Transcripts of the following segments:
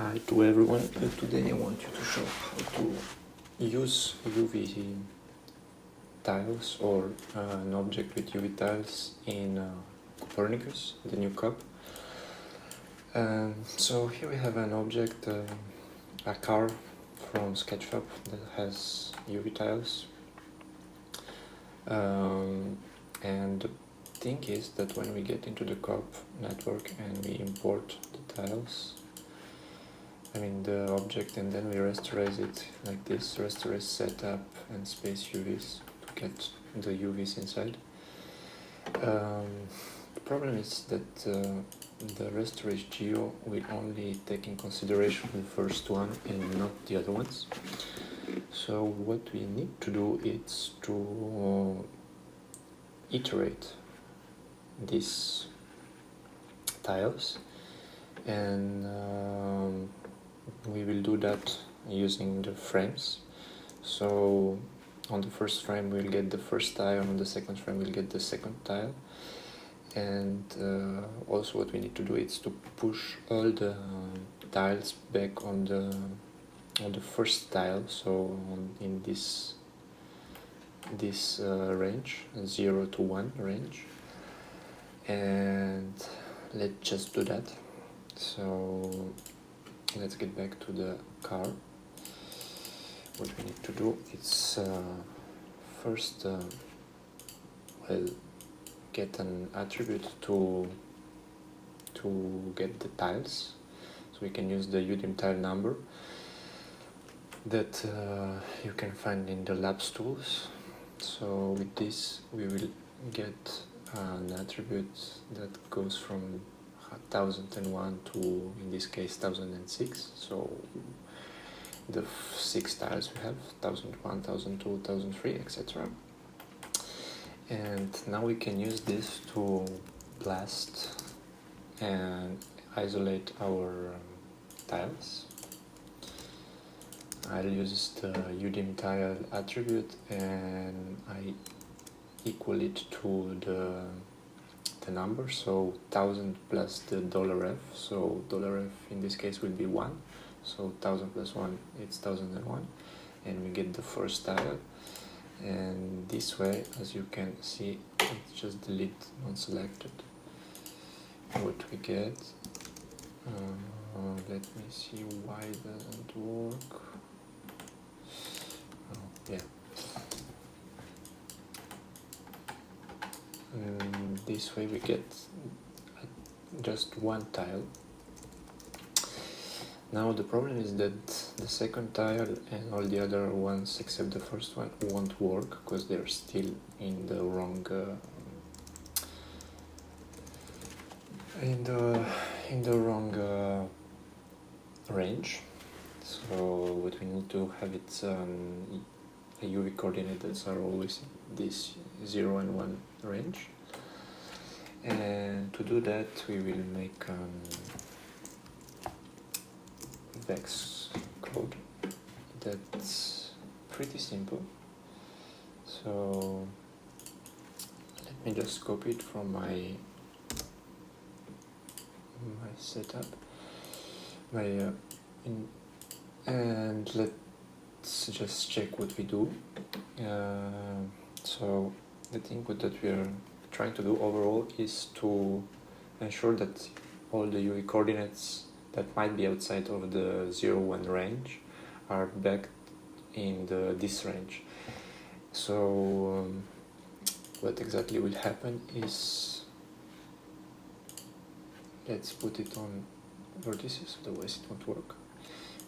Hi to everyone. Today I want you to show how to use UV tiles or an object with UV tiles in Copernicus, the new cup. So here we have an object, a car from SketchUp that has UV tiles. And the thing is that when we get into the cup network and we import the tiles, the object, and then we rasterize it like this, rasterize setup and space UVs to get the UVs inside. The problem is that the rasterize geo will only take in consideration the first one and not the other ones. So what we need to do is to iterate these tiles, and we will do that using the frames. So on the first frame we'll get the first tile, on the second frame we'll get the second tile, and also what we need to do is to push all the tiles back on the first tile, so in this range, 0 to 1 range, and let's just do that. So let's get back to the car. What we need to do is first get an attribute to get the tiles, so we can use the UDIM tile number that you can find in the labs tools. So with this we will get an attribute that goes from 1001 to, in this case, 1006. So the 6 tiles we have, 1001, 1002, 1003, etc. And now we can use this to blast and isolate our tiles. I'll use the UDIM tile attribute and I equal it to the number, so 1000 plus the $f, so $f in this case will be 1, so 1000 plus 1 it's 1001, and we get the first tile. And this way, as you can see, it's just delete non-selected. What we get, let me see why it doesn't work. Yeah. This way we get just one tile. Now the problem is that the second tile and all the other ones except the first one won't work because they're still in the wrong range. So what we need to have it the UV coordinates are always this 0 and 1 range, and to do that we will make vex code that's pretty simple. So let me just copy it from my setup, and let's just check what we do. So the thing that we are trying to do overall is to ensure that all the UV coordinates that might be outside of the 0-1 range are back in this range. So what exactly will happen is, let's put it on vertices, otherwise it won't work.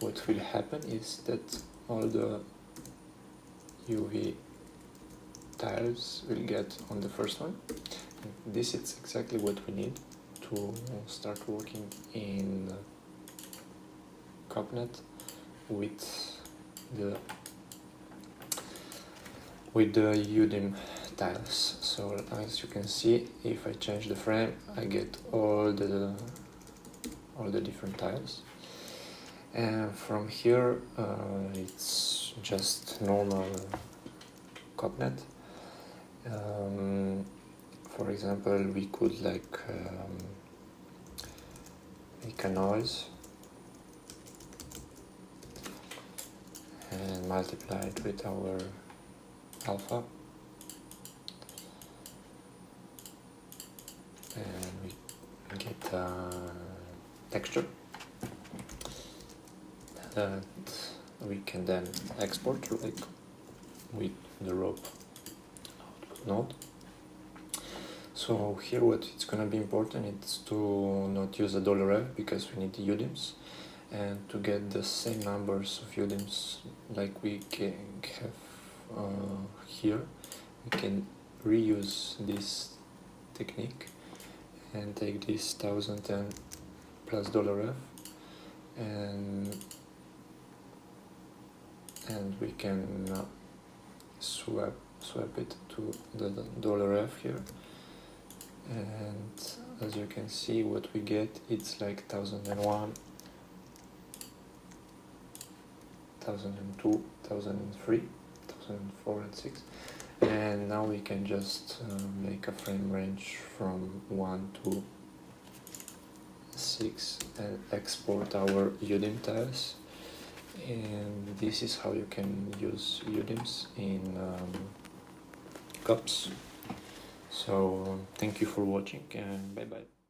What will happen is that all the UV tiles will get on the first one. This is exactly what we need to start working in CupNet with the UDIM tiles. So as you can see, if I change the frame, I get all the different tiles. And from here, it's just normal CupNet. For example, we could make a noise and multiply it with our alpha, and we get a texture that we can then export like with the rope output node. So here what it's gonna be important is to not use a $f because we need the UDIMs, and to get the same numbers of UDIMs like we can have here, we can reuse this technique and take this 1010 plus $f, and we can swap it to the $f here, and as you can see what we get, it's like 1001, 1002, 1003, 1004 and 6, and now we can just make a frame range from 1 to 6 and export our UDIM tiles. And this is how you can use UDIMs in cups. So thank you for watching, and bye bye.